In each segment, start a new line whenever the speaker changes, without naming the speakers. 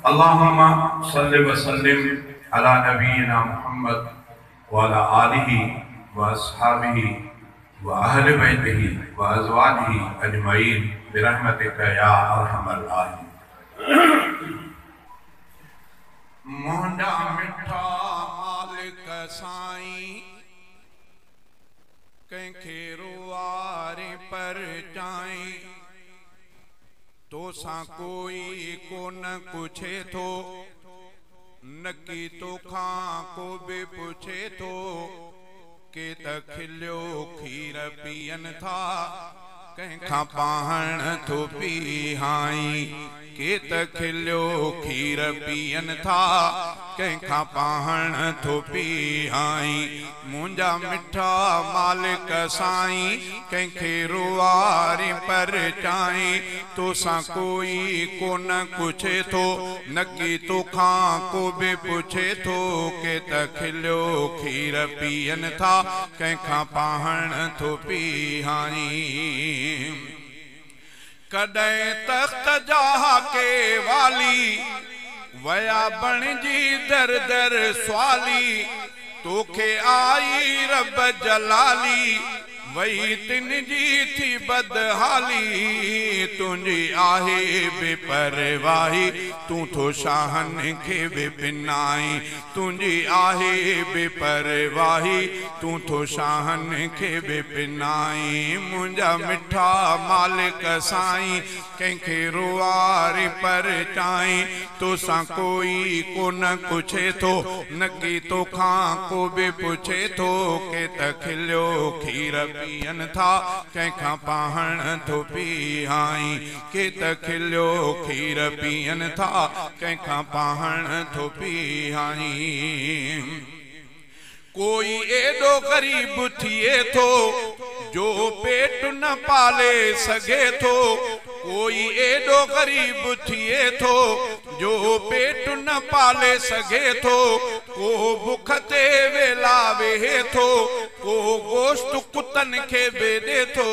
अल्लाहुम्मा सल्लि व सल्लिम अला नबीना मुहम्मद व अला आलिहि व अस्हाबिहि व अहले बैतिहि व अज़वाजिहि अजमईन बिरहमतिका या अरहमर राहिमीन। मोहंडा मिठा मालिक साईं कंखे रुआरे पर चाई तो सा कोई को न पूछे थो नकी तो खां को भी पूछे थो के त खिलियो खीर पियन था कंखा पाहण थो पी हाई के त खिलियो खीर पियन था कंखा पाहण थो पी हाई। मुंजा मिठा मालिक साईं कंखे रुआरी पर चाई तो सा कोई को न पूछे थो नकी तो खां को भी पूछे थो के त खिलियो खीर पियन था कंखा पाहण थो पी हाई। कदे तख्त जहा के वाली वया बण जी दर दर स्वाली तोखे आई रब जलाली वही तिन जी थी बदहाली तुझी आहे बेपरवाही तू तो शाहन के बिनाई तुझी आहे बेपरवाही तू तो शाहन के बिनाई। मुंजा मिठा मालिक साईं कंखे रुआरे पर चाई तो सा कोई को न पूछे थो नकी तो खां को भी पूछे थो के त खिलियो खीर पियन था कंखा पाहण थो पी हाई के त खिलियो खीर पियन था कंखा पाहण थो पी हाई। कोई एडो गरीब थिए थो जो पेट न पाले सगे थो कोई एडो गरीब थिए थो जो पेट न पाले सगे थो को भुख ते वेला वेहे थो को गोश्त कुतन के बेदे थो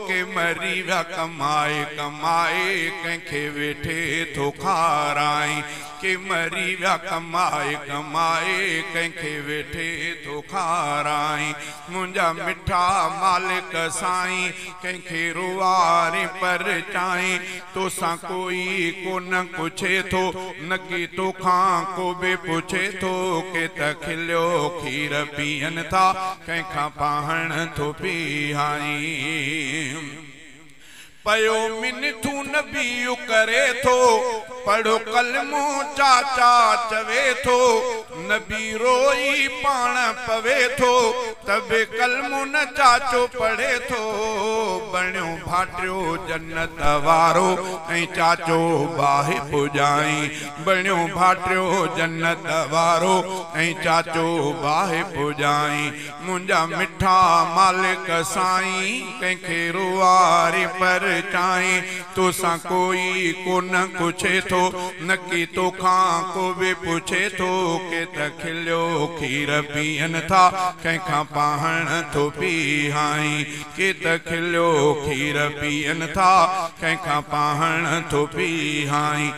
के मरी विया कमाए कमाए कंखे वेठे थो खाराई के मरी विया कमाए कमाए कंखे वेठे थो खाराई। मुंजा मिठा मालिक साईं कंखे रुआरे पर चाई तो सा कोई को न पूछे थो नकी तो खां को भी पूछे थो के त खिलियो खीर पियन था कंखा पाहण थो पी हाई। पयो मिनथू नबी करे थो पढ़ो कलमो चाचा चवे थो नबी रोई पाण पवे थो तबे कलमो न चाचो पढ़े थो बणियो भाटियो जन्नत वारो ऐं चाचो बाहि पुजाई बणियो भाटियो जन्नत वारो ऐं चाचो बाहि पुजाई। मुंजा मिठा मालिक साईं कंखे रुआरे पर चाई तो सा कोई को न पूछे थो नकी तो खां को भी पूछे थो के त खिलियो खीर पियन था कंखा पाहण थो पी हाई के त खिलियो खीर पियन था कंखा पाहण थो पी हाई।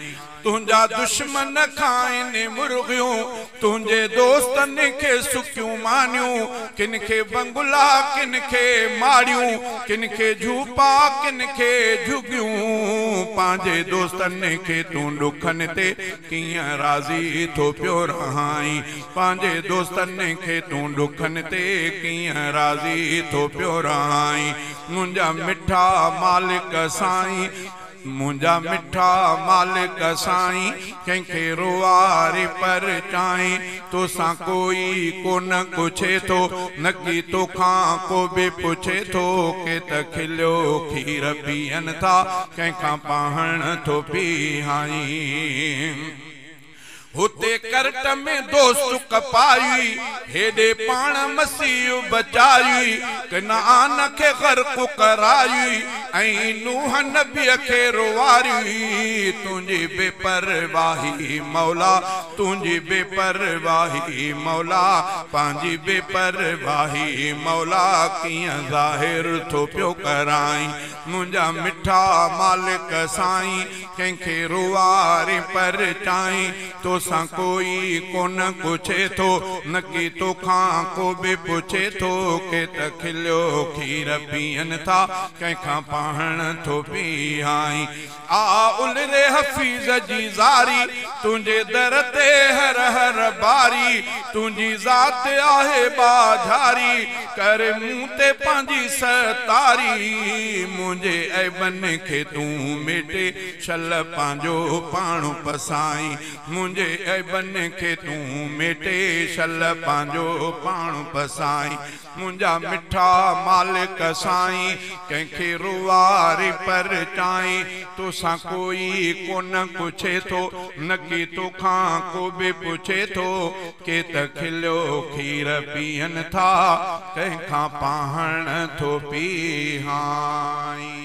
तुंजा दुश्मन खाइन मुर्गियों तुंजे दोस्तन के सुक्यूं मानियूं किनखे बंगुला किनखे माड़ियूं किनखे झूपा किनखे झुगियूं पांजे दोस्तन के तू दुखन ते कियां राजी थो पियो रहाई पांजे दोस्तन के तू दुखन ते कियां राजी थो पियो रहाई। मुंजा मिठा मालिक साईं मुंजा मिठा मालिक साईं कंखे रुआरे पर चाई तो सा कोई को न पूछे थो नकी तो खां को भी पूछे थो के त खिलियो खीर पियन था कंखा पाहण थो पी हाई। हुते करट में दोस्त कपाई हेडे पाण मसीह बचाई कनान के गर्क कराई ऐं नूह नबीअ खे रुवारी तुंहिंजी बेपरवाही मौला तुंहिंजी बेपरवाही मौला पंहिंजी बेपरवाही मौला कीअं ज़ाहिर थो पियो कराई मुंहिंजा मिठा मालिक साईं कंहिंखे रुवारी पर चाई तोसां कोई कोन पुछे थो न की तोखां को बि पुछे थो के त खिलियो खीर पीअनि था कंहिंखां पाण थो पीआई आ उलरे हफ़ीज़ जी ज़ारी तुंहिंजे दर ते हर हर बारी तुंहिंजी ज़ात आहे बाझारी कर मूं ते पंहिंजी सतारी मुंहिंजे ऐबन खे तूं मिटे शल पंहिंजो पाण पसाई मुंहिंजे ऐबन खे तूं मिटे शल पंहिंजो पाण पसाई मुंहिंजा मिठा मालिक साईं कंहिंखे रुवारी पर चाई तोसां कोई कोन पुछे थो न की तोखां को बि पुछे थो के त खिलियो खीर पीअनि था कंहिंखां पाण थो पीहाई।